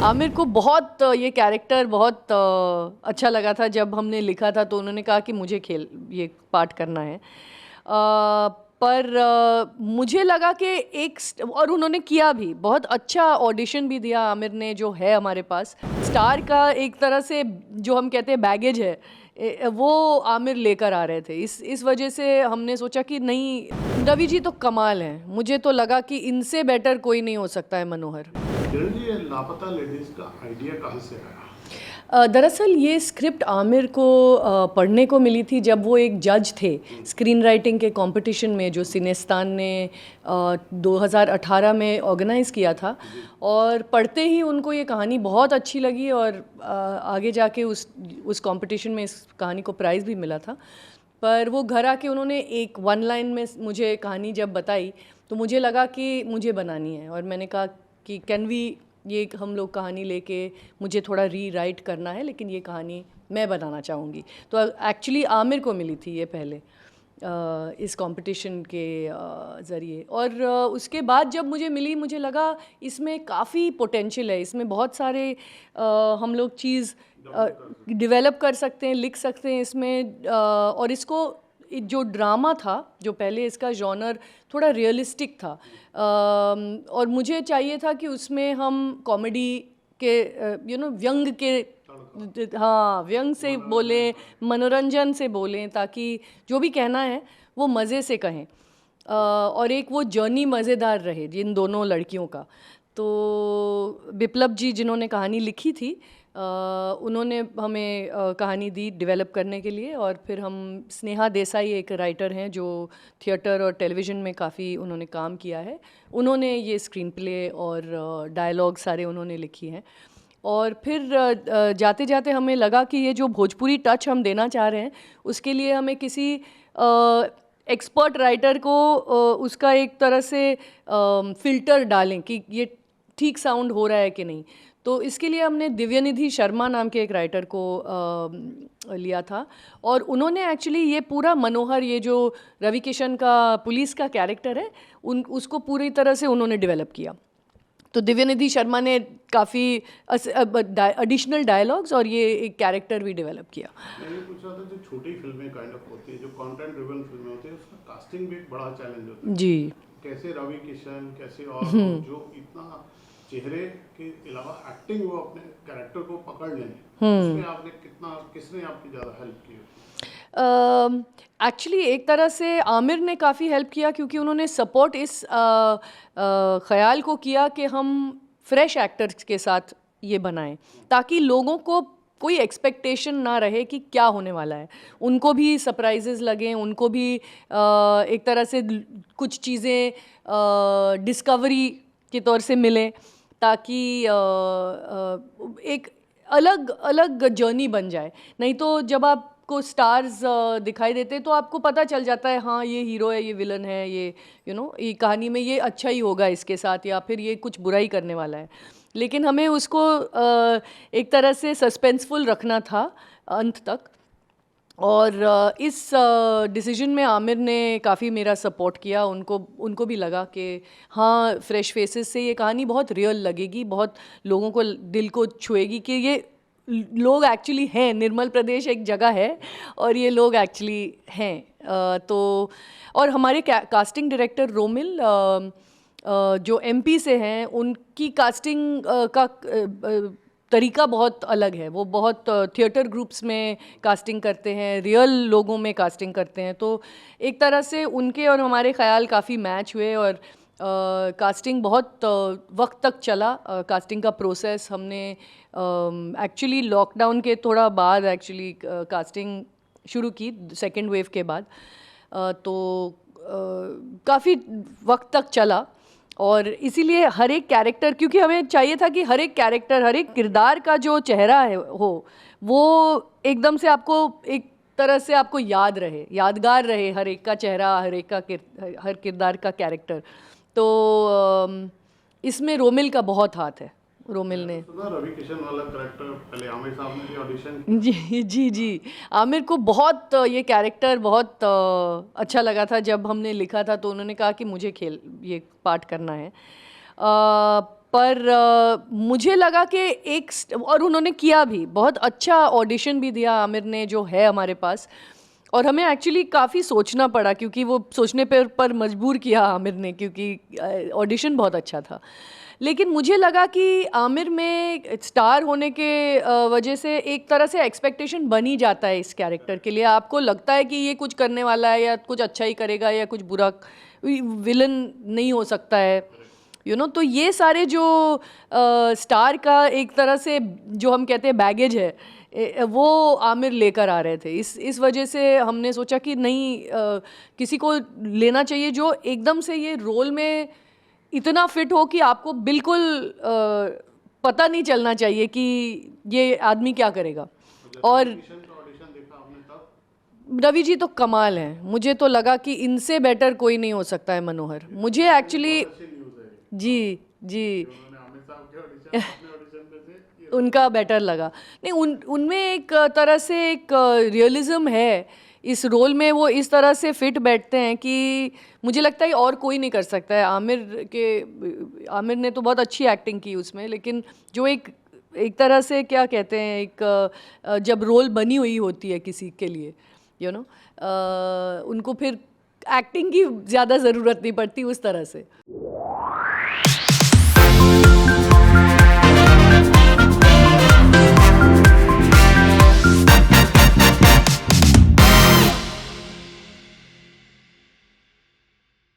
आमिर को बहुत ये कैरेक्टर बहुत अच्छा लगा था जब हमने लिखा था, तो उन्होंने कहा कि मुझे ये पार्ट करना है। पर मुझे लगा कि और उन्होंने किया भी, बहुत अच्छा ऑडिशन भी दिया आमिर ने, जो है हमारे पास स्टार का एक तरह से जो हम कहते हैं बैगेज है, वो आमिर लेकर आ रहे थे। इस वजह से हमने सोचा कि नहीं, रवि जी तो कमाल हैं, मुझे तो लगा कि इनसे बेटर कोई नहीं हो सकता है मनोहर। किरण जी, ये लापता लेडीज का आइडिया कहाँ से आया? दरअसल ये स्क्रिप्ट आमिर को पढ़ने को मिली थी जब वो एक जज थे स्क्रीन राइटिंग के कंपटीशन में, जो सिनेस्तान ने 2018 में ऑर्गेनाइज़ किया था। और पढ़ते ही उनको ये कहानी बहुत अच्छी लगी और आगे जाके उस कंपटीशन में इस कहानी को प्राइज़ भी मिला था। पर वो घर आके उन्होंने एक 1 लाइन में मुझे कहानी जब बताई, तो मुझे लगा कि मुझे बनानी है। और मैंने कहा कि कैन वी, ये हम लोग कहानी लेके मुझे थोड़ा रीराइट करना है, लेकिन ये कहानी मैं बनाना चाहूँगी। तो एक्चुअली आमिर को मिली थी ये पहले इस कंपटीशन के ज़रिए। और उसके बाद जब मुझे मिली, मुझे लगा इसमें काफ़ी पोटेंशियल है, इसमें बहुत सारे हम लोग चीज़ डेवलप कर सकते हैं, लिख सकते हैं इसमें। और इसको जो ड्रामा था, जो पहले इसका जॉनर थोड़ा रियलिस्टिक था, और मुझे चाहिए था कि उसमें हम कॉमेडी के व्यंग के, हाँ, व्यंग से बोलें, मनोरंजन से बोलें, ताकि जो भी कहना है वो मज़े से कहें, और एक वो जर्नी मज़ेदार रहे जिन दोनों लड़कियों का। तो बिप्लब जी जिन्होंने कहानी लिखी थी, उन्होंने हमें कहानी दी डेवलप करने के लिए। और फिर हम, स्नेहा देसाई एक राइटर हैं जो थिएटर और टेलीविज़न में काफ़ी उन्होंने काम किया है, उन्होंने ये स्क्रीन प्ले और डायलॉग सारे उन्होंने लिखी हैं। और फिर जाते जाते हमें लगा कि ये जो भोजपुरी टच हम देना चाह रहे हैं, उसके लिए हमें किसी एक्सपर्ट राइटर को उसका एक तरह से फ़िल्टर डालें कि ये ठीक साउंड हो रहा है कि नहीं। तो इसके लिए हमने दिव्यनिधि शर्मा नाम के एक राइटर को लिया था, और उन्होंने एक्चुअली ये पूरा मनोहर, ये जो रवि किशन का पुलिस का कैरेक्टर है, उसको पूरी तरह से उन्होंने डेवलप किया। तो दिव्यनिधि शर्मा ने काफ़ी एडिशनल डायलॉग्स और ये एक कैरेक्टर भी डेवलप किया। मैं ये पूछ रहा था, जो छोटी फिल्में काइंड ऑफ होती है, जो कंटेंट ड्रिवन फिल्में होती है, उसका कास्टिंग भी एक बड़ा चैलेंज होता है जी। कैसे रवि किशन, कैसे और जो इतना चेहरे के अलावा एक्टिंग वो अपने कैरेक्टर को पकड़ लें, उसमें आपने किसने आपकी ज़्यादा हेल्प की? एक्चुअली एक तरह से आमिर ने काफ़ी हेल्प किया, क्योंकि उन्होंने सपोर्ट इस ख्याल को किया कि हम फ्रेश एक्टर्स के साथ ये बनाएं, ताकि लोगों को कोई एक्सपेक्टेशन ना रहे कि क्या होने वाला है, उनको भी सरप्राइजेस लगें, उनको भी एक तरह से कुछ चीज़ें डिस्कवरी के तौर से मिलें, ताकि एक अलग अलग जर्नी बन जाए। नहीं तो जब आपको स्टार्स दिखाई देते तो आपको पता चल जाता है, हाँ ये हीरो है, ये विलन है, ये ये कहानी में ये अच्छा ही होगा इसके साथ, या फिर ये कुछ बुराई करने वाला है। लेकिन हमें उसको एक तरह से सस्पेंसफुल रखना था अंत तक। और इस डिसीजन में आमिर ने काफ़ी मेरा सपोर्ट किया। उनको भी लगा कि हाँ, फ्रेश फेसेस से ये कहानी बहुत रियल लगेगी, बहुत लोगों को दिल को छुएगी, कि ये लोग एक्चुअली हैं, निर्मल प्रदेश एक जगह है और ये लोग एक्चुअली हैं। तो और हमारे कास्टिंग डायरेक्टर रोमिल जो एमपी से हैं, उनकी कास्टिंग का तरीका बहुत अलग है। वो बहुत थिएटर ग्रुप्स में कास्टिंग करते हैं, रियल लोगों में कास्टिंग करते हैं। तो एक तरह से उनके और हमारे ख्याल काफ़ी मैच हुए, और कास्टिंग बहुत वक्त तक चला। कास्टिंग का प्रोसेस हमने एक्चुअली लॉकडाउन के थोड़ा बाद एक्चुअली कास्टिंग शुरू की, सेकेंड वेव के बाद। तो काफ़ी वक्त तक चला, और इसीलिए हर एक कैरेक्टर, क्योंकि हमें चाहिए था कि हर एक कैरेक्टर, हर एक किरदार का जो चेहरा है वो एकदम से आपको एक तरह से आपको यादगार रहे, हर एक का चेहरा, हर किरदार का कैरेक्टर। तो इसमें रोमिल का बहुत हाथ है। रोमिल ने रवि किशन वाला कैरेक्टर पहले आमिर साहब ने भी ऑडिशन किया। जी, आमिर को बहुत ये कैरेक्टर बहुत अच्छा लगा था जब हमने लिखा था, तो उन्होंने कहा कि मुझे ये पार्ट करना है। पर मुझे लगा कि और उन्होंने किया भी, बहुत अच्छा ऑडिशन भी दिया आमिर ने जो है हमारे पास, और हमें एक्चुअली काफ़ी सोचना पड़ा क्योंकि वो सोचने पर मजबूर किया आमिर ने, क्योंकि ऑडिशन बहुत अच्छा था। लेकिन मुझे लगा कि आमिर में स्टार होने के वजह से एक तरह से एक्सपेक्टेशन बन ही जाता है इस कैरेक्टर के लिए। आपको लगता है कि ये कुछ करने वाला है या कुछ अच्छा ही करेगा या कुछ बुरा, विलन नहीं हो सकता है, तो ये सारे जो स्टार का एक तरह से जो हम कहते हैं बैगेज है, वो आमिर लेकर आ रहे थे। इस वजह से हमने सोचा कि नहीं, किसी को लेना चाहिए जो एकदम से ये रोल में इतना फिट हो कि आपको बिल्कुल पता नहीं चलना चाहिए कि ये आदमी क्या करेगा। और ऑडिशन देखा आपने तब? रवि जी तो कमाल हैं, मुझे तो लगा कि इनसे बेटर कोई नहीं हो सकता है मनोहर। मुझे एक्चुअली अच्छी न्यूज़ है जी जी उन्होंने आमिर साहब के ऑडिशन अपने ऑडिशन में से उनका बेटर लगा। नहीं, उनमें एक तरह से एक रियलिज्म है इस रोल में, वो इस तरह से फिट बैठते हैं कि मुझे लगता है और कोई नहीं कर सकता है। आमिर ने तो बहुत अच्छी एक्टिंग की उसमें, लेकिन जो एक तरह से क्या कहते हैं, एक जब रोल बनी हुई होती है किसी के लिए, उनको फिर एक्टिंग की ज़्यादा ज़रूरत नहीं पड़ती उस तरह से।